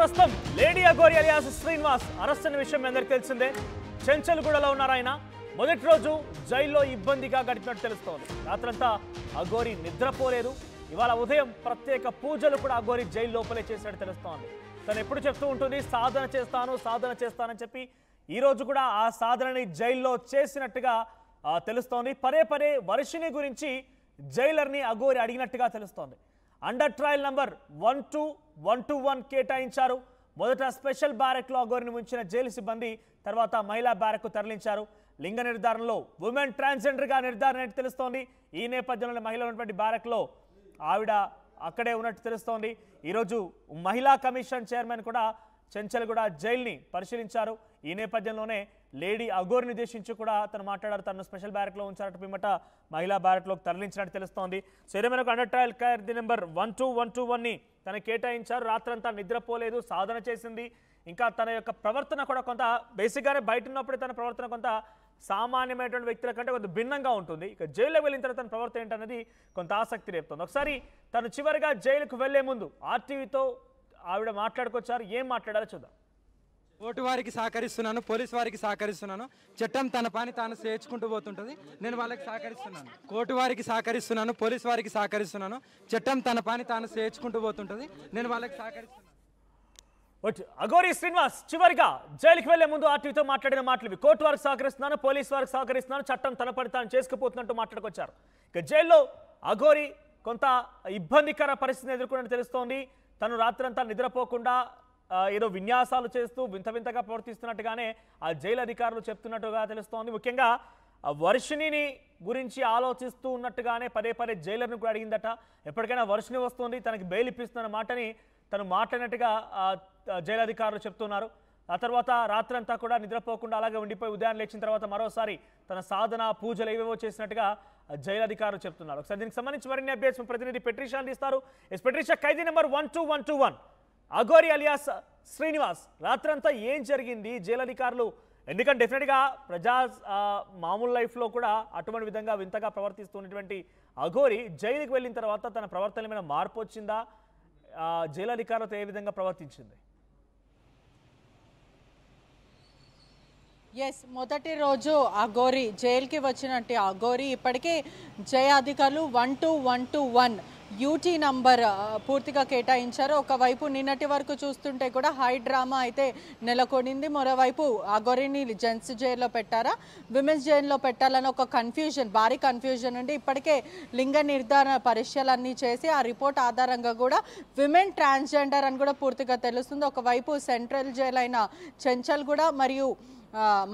ప్రస్తుతం lady Aghori alias Srinivas arrest అయిన విషయం మీ అందరికీ తెలిసిందే. చెంచల్గూడలో ఉన్నారు ఆయన. మొదటి రోజు జైల్లో ఇబ్బందిగా గడిపినట్టు తెలుస్తోంది. రాత్రంతా అఘోరి నిద్రపోలేదు. ఇవాళ ఉదయం ప్రత్యేక పూజలు కూడా అఘోరి జైలు లోపలే చేసినట్టు తెలుస్తోంది. తను ఎప్పుడు చెప్తూ ఉంటుంది సాధన చేస్తానని చెప్పి ఈ రోజు కూడా ఆ సాధనని జైల్లో చేసినట్టుగా తెలుస్తోంది. పదే పదే వర్షిణి గురించి జైలర్ని అఘోరి అడిగినట్టుగా తెలుస్తోంది. అండర్ ట్రయల్ నంబర్ 121 కేటాయించారు. మొదట స్పెషల్ బ్యారెక్లో అఘోరిని ఉంచిన జైలు సిబ్బంది తర్వాత మహిళా బ్యారెక్కు తరలించారు. లింగ నిర్ధారణలో ఉమెన్ ట్రాన్స్జెండర్గా నిర్ధారణ తెలుస్తోంది. ఈ నేపథ్యంలో మహిళ ఉన్నటువంటి బ్యారెక్లో ఆవిడ అక్కడే ఉన్నట్టు తెలుస్తోంది. ఈరోజు మహిళా కమిషన్ చైర్మన్ కూడా చెంచల్గూడ జైల్ని పరిశీలించారు. ఈ నేపథ్యంలోనే లేడీ అఘోరిని ఉద్దేశించి కూడా తను మాట్లాడారు. తను స్పెషల్ బ్యారెక్లో ఉంచారట పిమ్మట మహిళా బ్యారెక్లోకి తరలించినట్టు తెలుస్తోంది. సరేమనకు అండర్ ట్రయల్ ఖైదీ నెంబర్ 121ని తను కేటాయించారు. రాత్రంతా నిద్రపోలేదు, సాధన చేసింది. ఇంకా తన యొక్క ప్రవర్తన కూడా కొంత బేసిక్గానే బయట ఉన్నప్పుడే తన ప్రవర్తన కొంత సామాన్యమైనటువంటి వ్యక్తుల కంటే కొంత భిన్నంగా ఉంటుంది. ఇక జైల్లో వెళ్ళిన తర్వాత తన ప్రవర్తన ఏంటనేది కొంత ఆసక్తి రేపుతుంది. ఒకసారి తను చివరిగా జైలుకు వెళ్లే ముందు ఆర్టీవీతో ఆవిడ మాట్లాడుకొచ్చారు. ఏం మాట్లాడారో చూద్దాం. కోర్టు వారికి సహకరిస్తున్నాను, పోలీసు వారికి సహకరిస్తున్నాను. చట్టం తన పని తాను చేర్చుకుంటూ పోతుంటుంది. నేను వాళ్ళకి సహకరిస్తున్నాను. కోర్టు వారికి సహకరిస్తున్నాను, పోలీసు వారికి సహకరిస్తున్నాను. చట్టం తన పని తాను చేర్చుకుంటూ పోతుంటుంది. నేను వాళ్ళకి సహకరిస్తున్నాను. అఘోరి శ్రీనివాస్ చివరిగా జైలుకి వెళ్లే ముందు ఆర్టీవీతో మాట్లాడిన మాటలు. కోర్టు వారికి సహకరిస్తున్నాను, పోలీసు వారికి సహకరిస్తున్నాను, చట్టం తన పని తాను చేసుకుపోతున్నట్టు మాట్లాడుకొచ్చారు. ఇక జైల్లో అఘోరి కొంత ఇబ్బందికర పరిస్థితిని ఎదుర్కొన్నట్టు తెలుస్తోంది. తను రాత్రంతా నిద్రపోకుండా ఏదో విన్యాసాలు చేస్తూ వింతగా ప్రవర్తిస్తున్నట్టుగానే ఆ జైలు అధికారులు చెప్తున్నట్టుగా తెలుస్తోంది. ముఖ్యంగా వర్షిణిని గురించి ఆలోచిస్తూ ఉన్నట్టుగానే పదే పదే జైలర్ని కూడా అడిగిందట. ఎప్పటికైనా వర్షిణి వస్తుంది, తనకి బెయిల్ ఇప్పిస్తున్న మాటని తను మాట్లాడినట్టుగా జైలు అధికారులు చెప్తున్నారు. ఆ తర్వాత రాత్రంతా కూడా నిద్రపోకుండా అలాగే ఉండిపోయి ఉదయం లేచిన తర్వాత మరోసారి తన సాధన పూజలు ఏవేవో చేసినట్టుగా జైలు అధికారులు చెప్తున్నారు. ఒకసారి దీనికి సంబంధించి మరిన్ని అప్డేట్స్ ప్రతినిధి పెట్రిషా అందిస్తారు. పెట్రిషా, ఖైదీ నెంబర్ 12121 అఘోరి అలియాస్ శ్రీనివాస్ రాత్రంతా ఏం జరిగింది? జైలు అధికారులు ఎందుకంటే డెఫినెట్గా మామూలు లైఫ్లో కూడా అటువంటి విధంగా వింతగా ప్రవర్తిస్తున్నటువంటి అఘోరి జైలుకి వెళ్ళిన తర్వాత తన ప్రవర్తన మీద మార్పు వచ్చిందా? జైలు అధికారులతో ఏ విధంగా ప్రవర్తించింది? మొదటి రోజు అఘోరి జైలుకి వచ్చినట్టు అఘోరి ఇప్పటికే జై అధికారులు 12121 యూటీ నంబర్ పూర్తిగా కేటాయించారు. ఒకవైపు నిన్నటి వరకు చూస్తుంటే కూడా హై డ్రామా అయితే నెలకొనింది. మరోవైపు అఘోరిని జెంట్స్ జైల్లో పెట్టారా, విమెన్స్ జైల్లో పెట్టాలని ఒక భారీ కన్ఫ్యూజన్ ఉండి ఇప్పటికే లింగ నిర్ధారణ పరీక్షలన్నీ చేసి ఆ రిపోర్ట్ ఆధారంగా కూడా విమెన్ ట్రాన్స్జెండర్ అని కూడా పూర్తిగా తెలుస్తుంది. ఒకవైపు సెంట్రల్ జైలు అయిన చెంచల్గూడ మరియు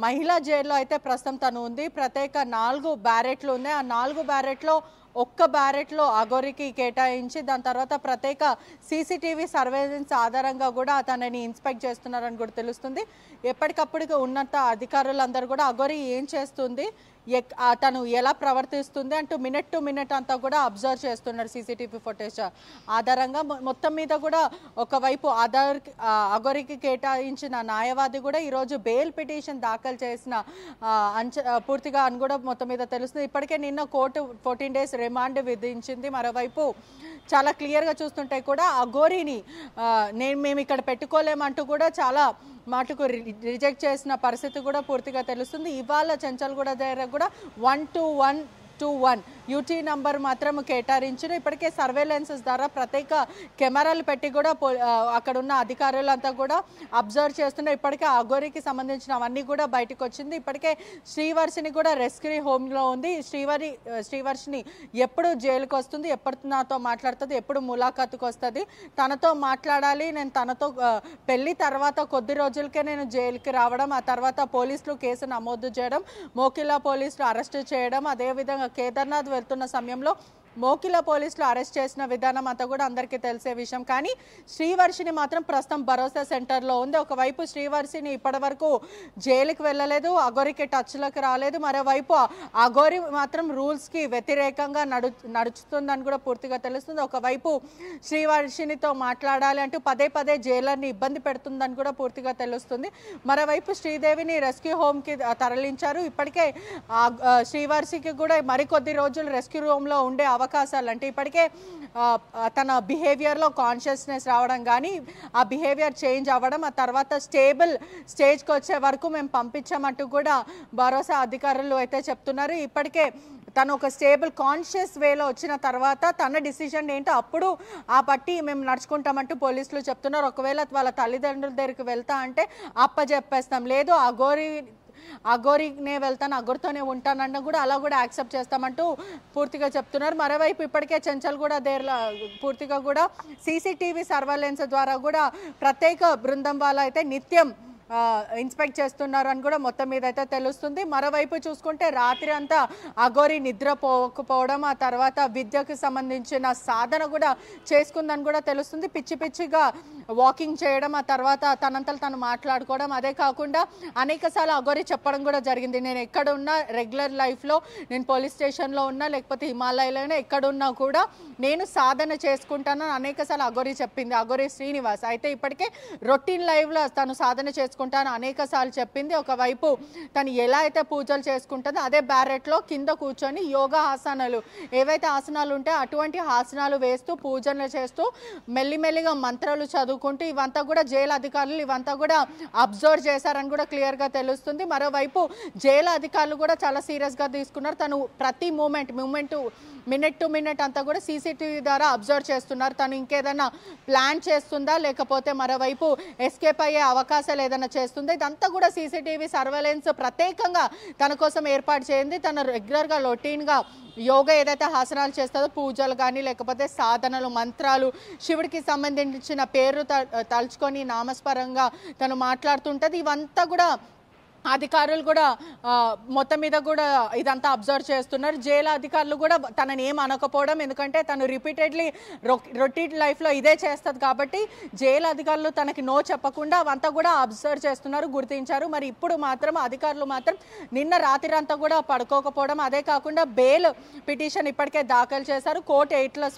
మహిళా జైల్లో అయితే ప్రస్తుతం తను ఉంది. ప్రత్యేక 4 బ్యారెట్లు ఉన్నాయి. ఆ 4 బ్యారెట్లో ఒక్క బ్యారెట్లో అఘోరికి కేటాయించి దాని తర్వాత ప్రత్యేక సీసీటీవీ సర్వేలెన్స్ ఆధారంగా కూడా తనని ఇన్స్పెక్ట్ చేస్తున్నారని కూడా తెలుస్తుంది. ఎప్పటికప్పుడు ఉన్నత అధికారులందరూ కూడా అఘోరి ఏం చేస్తుంది, తను ఎలా ప్రవర్తిస్తుంది అంటూ మినిట్ టు మినిట్ అంతా కూడా అబ్జర్వ్ చేస్తున్నారు సీసీటీవీ ఫుటేజ్ ఆధారంగా. మొత్తం మీద కూడా ఒకవైపు అఘోరికి కేటాయించిన న్యాయవాది కూడా ఈరోజు బెయిల్ పిటిషన్ దాఖలు చేసిన పూర్తిగా అని కూడా మొత్తం మీద తెలుస్తుంది. ఇప్పటికే నిన్న కోర్టు 14 days రిమాండ్ విధించింది. మరోవైపు చాలా క్లియర్గా చూస్తుంటే కూడా అఘోరిని మేము ఇక్కడ పెట్టుకోలేమంటూ కూడా చాలా మాటకు రిజెక్ట్ చేసిన పరిస్థితి కూడా పూర్తిగా తెలుస్తుంది. ఇవాళ చెంచల్గూడ దగ్గర కూడా 12121 యూటీ నంబర్ మాత్రం కేటాయించిన ఇప్పటికే సర్వేలెన్సెస్ ద్వారా ప్రత్యేక కెమెరాలు పెట్టి కూడా అక్కడ ఉన్న అధికారులంతా కూడా అబ్జర్వ్ చేస్తున్నారు. ఇప్పటికే అఘోరికి సంబంధించిన అవన్నీ కూడా బయటకు వచ్చింది. ఇప్పటికే శ్రీవర్షిని కూడా రెస్క్యూ హోమ్లో ఉంది. శ్రీవర్షిని ఎప్పుడు జైలుకి వస్తుంది, ఎప్పుడు నాతో మాట్లాడుతుంది, ఎప్పుడు ములాఖాతుకు వస్తుంది, తనతో మాట్లాడాలి, నేను తనతో పెళ్లి తర్వాత కొద్ది రోజులకే నేను జైలుకి రావడం, ఆ తర్వాత పోలీసులు కేసు నమోదు చేయడం, మోకిలా పోలీసులు అరెస్ట్ చేయడం, అదేవిధంగా కేదార్నాథ్ వెళ్తున్న సమయంలో మోకిలా పోలీసులు అరెస్ట్ చేసిన విధానం అంతా కూడా అందరికీ తెలిసే విషయం. కానీ శ్రీవర్షిని మాత్రం ప్రస్తుతం భరోసా సెంటర్లో ఉంది. ఒకవైపు శ్రీవర్షిని ఇప్పటి వరకు జైలుకి వెళ్ళలేదు, అఘోరికి టచ్లోకి రాలేదు. మరోవైపు అఘోరి మాత్రం రూల్స్కి వ్యతిరేకంగా నడుచుతుందని కూడా పూర్తిగా తెలుస్తుంది. ఒకవైపు శ్రీవర్షినితో మాట్లాడాలి అంటూ పదే జైలర్ని ఇబ్బంది పెడుతుందని కూడా పూర్తిగా తెలుస్తుంది. మరోవైపు శ్రీదేవిని రెస్క్యూ హోమ్కి తరలించారు. ఇప్పటికే శ్రీవర్షికి కూడా మరికొద్ది రోజులు రెస్క్యూ హోమ్లో ఉండే అవకాశాలు అంటే ఇప్పటికే తన బిహేవియర్లో కాన్షియస్నెస్ రావడం కానీ ఆ బిహేవియర్ చేంజ్ అవ్వడం, ఆ తర్వాత స్టేబుల్ స్టేజ్కి వచ్చే వరకు మేము పంపించామంటూ కూడా భరోసా అధికారులు అయితే చెప్తున్నారు. ఇప్పటికే తను ఒక స్టేబుల్ కాన్షియస్ వేలో వచ్చిన తర్వాత తన డిసిషన్ ఏంటో అప్పుడు ఆ పట్టి మేము నడుచుకుంటామంటూ పోలీసులు చెప్తున్నారు. ఒకవేళ వాళ్ళ తల్లిదండ్రుల దగ్గరికి వెళ్తా అంటే అప్పచెప్పేస్తాం, లేదు అఘోరీనే వెళ్తాను, అఘోరితోనే ఉంటానన్న కూడా అలా కూడా యాక్సెప్ట్ చేస్తామంటూ పూర్తిగా చెప్తున్నారు. మరోవైపు ఇప్పటికే చెంచల్గూడ పూర్తిగా కూడా సీసీటీవీ సర్వేలెన్స్ ద్వారా కూడా ప్రత్యేక బృందం వాళ్ళు అయితే నిత్యం ఇన్స్పెక్ట్ చేస్తున్నారు అని కూడా మొత్తం మీద అయితే తెలుస్తుంది. మరోవైపు చూసుకుంటే రాత్రి అంతా అఘోరి నిద్రపోకపోవడం, ఆ తర్వాత విద్యకు సంబంధించిన సాధన కూడా చేసుకుందని కూడా తెలుస్తుంది. పిచ్చి పిచ్చిగా వాకింగ్ చేయడం, ఆ తర్వాత తనంతలు తను మాట్లాడుకోవడం, అదే కాకుండా అనేకసార్లు అఘోరి చెప్పడం కూడా జరిగింది, నేను ఎక్కడ ఉన్నా రెగ్యులర్ లైఫ్లో నేను పోలీస్ స్టేషన్లో ఉన్నా లేకపోతే హిమాలయాలోనే ఎక్కడున్నా కూడా నేను సాధన చేసుకుంటాను అనేకసార్లు అఘోరి చెప్పింది, అఘోరి శ్రీనివాస్. అయితే ఇప్పటికే రొటీన్ లైవ్లో తను సాధన చేసుకుంటాను అనేకసార్లు చెప్పింది. ఒకవైపు తను ఎలా అయితే పూజలు చేసుకుంటుందో అదే బ్యారెట్లో కింద కూర్చొని యోగా ఆసనాలు ఏవైతే ఆసనాలు ఉంటాయో అటువంటి ఆసనాలు వేస్తూ పూజలు చేస్తూ మెల్లిమెల్లిగా మంత్రాలు చదువుకుంటూ ఇవంతా కూడా జైలు అధికారులు ఇవంతా కూడా అబ్జర్వ్ చేశారని కూడా క్లియర్గా తెలుస్తుంది. మరోవైపు జైలు అధికారులు కూడా చాలా సీరియస్గా తీసుకున్నారు. తను ప్రతి మినిట్ టు మినిట్ అంతా కూడా సీసీటీవీ ద్వారా అబ్జర్వ్ చేస్తున్నారు. తను ఇంకేదైనా ప్లాన్ చేస్తుందా లేకపోతే మరోవైపు ఎస్కేప్ అయ్యే అవకాశాలు ఏదైనా చేస్తుందా, ఇదంతా కూడా సీసీటీవీ సర్వేలెన్స్ ప్రత్యేకంగా తన కోసం ఏర్పాటు చేయింది. తను రెగ్యులర్గా రొటీన్గా యోగా ఏదైతే ఆసనాలు చేస్తుందో పూజలు కానీ లేకపోతే సాధనలు మంత్రాలు శివుడికి సంబంధించిన పేరు తలుచుకొని నామస్పరంగా తను మాట్లాడుతుంటుంది. ఇవంతా కూడా అధికారులు కూడా మొత్తం మీద కూడా ఇదంతా అబ్జర్వ్ చేస్తున్నారు. జైలు అధికారులు కూడా తనని ఏం అనకపోవడం, ఎందుకంటే తను రిపీటెడ్లీ రొటీన్ లైఫ్లో ఇదే చేస్తుంది కాబట్టి జైలు అధికారులు తనకి నో చెప్పకుండా అవంతా కూడా అబ్జర్వ్ చేస్తున్నారు, గుర్తించారు. మరి ఇప్పుడు మాత్రం అధికారులు మాత్రం నిన్న రాత్రి అంతా కూడా పడుకోకపోవడం, అదే కాకుండా బెయిల్ పిటిషన్ ఇప్పటికే దాఖలు చేశారు. కోర్టు 8లో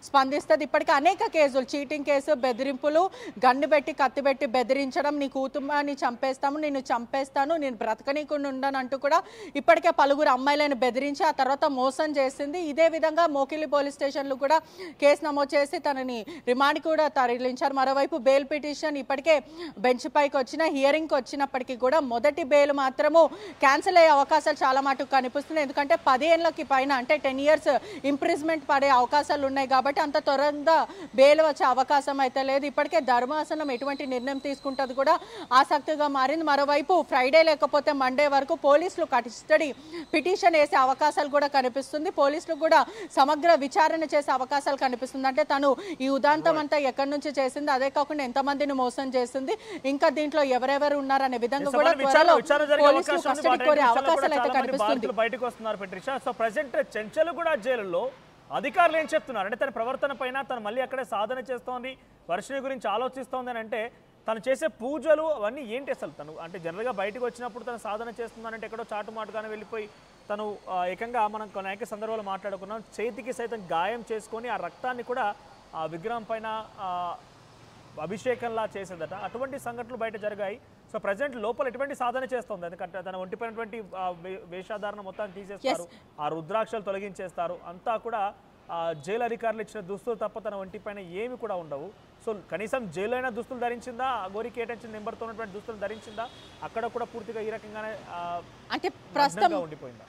స్పందిస్తుంది. ఇప్పటికే అనేక కేసులు, చీటింగ్ కేసు, బెదిరింపులు, గన్ను పెట్టి కత్తి పెట్టి బెదిరించడం, నీ కుటుంబాన్ని చంపేస్తాము, నిన్ను చంపేస్తాము, నేను బ్రతకనీకుండా ఉండను అంటూ కూడా ఇప్పటికే పలువురు అమ్మాయిలను బెదిరించి ఆ తర్వాత మోసం చేసింది. ఇదే విధంగా మోకిలి పోలీస్ స్టేషన్లు కూడా కేసు నమోదు చేసి తనని రిమాండ్ కూడా తరలించారు. మరోవైపు బెయిల్ పిటిషన్ ఇప్పటికే బెంచ్ పైకి వచ్చిన హియరింగ్కి వచ్చినప్పటికీ కూడా మొదటి బెయిల్ మాత్రము క్యాన్సిల్ అయ్యే అవకాశాలు చాలా మటుకు కనిపిస్తున్నాయి. ఎందుకంటే 10 ఏళ్ళకి పైన అంటే 10 years ఇంప్రిజ్మెంట్ పడే అవకాశాలు ఉన్నాయి కాబట్టి అంత త్వరగా బెయిల్ వచ్చే అవకాశం అయితే లేదు. ఇప్పటికే ధర్మాసనం ఎటువంటి నిర్ణయం తీసుకుంటుంది కూడా ఆసక్తిగా మారింది. మరోవైపు ఫ్రైడే లేకపోతే మండే వరకు పోలీసులు కస్టడీ పిటిషన్ వేసే అవకాశాలు కూడా కనిపిస్తుంది. పోలీసులు కూడా సమగ్ర విచారణ చేసే అవకాశాలు కనిపిస్తుంది. అంటే తను ఈ ఉదాంతం అంతా ఎక్కడి నుంచి చేసింది, అదే కాకుండా ఎంతమందిని మోసం చేసింది, ఇంకా దీంట్లో ఎవరెవరు ఉన్నారనే విధంగా కూడా త్వరలో పోలీసులు కస్టడీ కోరే అవకాశాలు అయితే కనిపిస్తుంది. బయటకు వస్తున్నారు పెట్రిషా. సో ప్రెసెంట్ చెంచల్గూడ జైలులో అధికారులు ఏం చెప్తున్నారు అంటే తన ప్రవర్తన పైన తను మళ్ళీ అక్కడే సాధన చేస్తోంది, వర్షిణి గురించి ఆలోచిస్తోంది అని అంటే తను చేసే పూజలు అవన్నీ ఏంటి అసలు? తను అంటే జనరల్గా బయటకు వచ్చినప్పుడు తను సాధన చేస్తుందనంటే ఎక్కడో చాటుమాటుగానే వెళ్ళిపోయి తను ఏకంగా మనం అనేక సందర్భాలు మాట్లాడుకున్నాం, చేతికి సైతం గాయం చేసుకొని ఆ రక్తాన్ని కూడా ఆ విగ్రహం పైన అభిషేకంలా చేసేదట. అటువంటి సంఘటనలు బయట జరిగాయి. సో ప్రజెంట్ లోపల ఎటువంటి సాధన చేస్తుంది, ఎందుకంటే తన ఒంటిపైనటువంటి వేషాధారణ మొత్తాన్ని తీసేస్తారు, ఆ రుద్రాక్షలు తొలగించేస్తారు, అంతా కూడా జైలు అధికారులు ఇచ్చిన దుస్తులు తప్ప తన ఒంటిపైన ఏమి కూడా ఉండవు. సో కనీసం జైలు అయినా దుస్తులు ధరించిందా, అఘోరి కేటాయించిన నెంబర్తో ఉన్నటువంటి దుస్తులు ధరించిందా, అక్కడ కూడా పూర్తిగా ఈ రకంగానే అంటే ప్రస్తుతం ఉండిపోయిందా?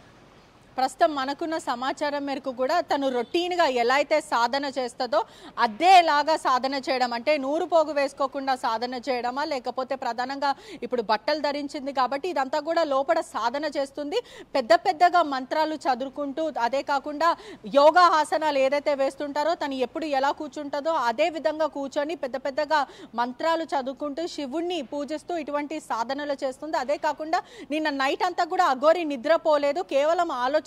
ప్రస్తుతం మనకున్న సమాచారం మేరకు కూడా తను రొటీన్గా ఎలా అయితే సాధన చేస్తుందో అదేలాగా సాధన చేయడం, అంటే నూరు పోగు వేసుకోకుండా సాధన చేయడమా లేకపోతే ప్రధానంగా ఇప్పుడు బట్టలు ధరించింది కాబట్టి ఇదంతా కూడా లోపల సాధన చేస్తుంది, పెద్ద పెద్దగా మంత్రాలు చదువుకుంటూ, అదే కాకుండా యోగా ఆసనాలు ఏదైతే వేస్తుంటారో తను ఎప్పుడు ఎలా కూర్చుంటుందో అదే విధంగా కూర్చొని పెద్ద పెద్దగా మంత్రాలు చదువుకుంటూ శివుణ్ణి పూజిస్తూ ఇటువంటి సాధనలు చేస్తుంది. అదే కాకుండా నిన్న నైట్ అంతా కూడా అఘోరి నిద్రపోలేదు, కేవలం ఆలోచిస్తుంది,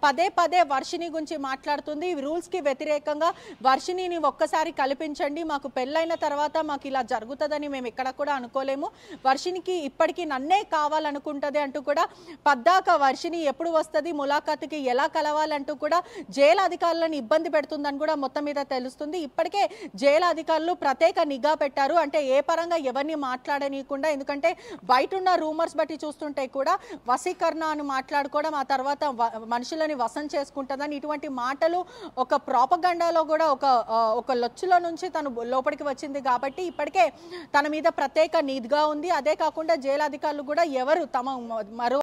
పదే పదే వర్షిణి గురించి మాట్లాడుతుంది. రూల్స్కి వ్యతిరేకంగా వర్షిణిని ఒక్కసారి కల్పించండి, మాకు పెళ్ళైన తర్వాత మాకు ఇలా జరుగుతుందని మేము ఎక్కడ కూడా అనుకోలేము, వర్షిణికి ఇప్పటికీ నన్నే కావాలనుకుంటుంది అంటూ కూడా పద్దాక వర్షిణి ఎప్పుడు వస్తుంది, ములాఖాతుకి ఎలా కలవాలంటూ కూడా జైలు అధికారులను ఇబ్బంది పెడుతుందని కూడా మొత్తం మీద తెలుస్తుంది. ఇప్పటికే జైలు అధికారులు ప్రత్యేక నిఘా పెట్టారు, అంటే ఏ పరంగా ఎవరిని మాట్లాడనీయకుండా, ఎందుకంటే బయట ఉన్న రూమర్స్ బట్టి చూస్తుంటే కూడా వశీకరణ అని మాట్లాడుకోవడం, ఆ తర్వాత మనుషులని వశం చేసుకుంటుందని ఇటువంటి మాటలు ఒక ప్రాపగండాలో కూడా ఒక లొచ్చులో నుంచి తను లోపలికి వచ్చింది కాబట్టి ఇప్పటికే తన మీద ప్రత్యేక నిఘా ఉంది. అదే కాకుండా జైలు అధికారులు కూడా ఎవరు తమ మరో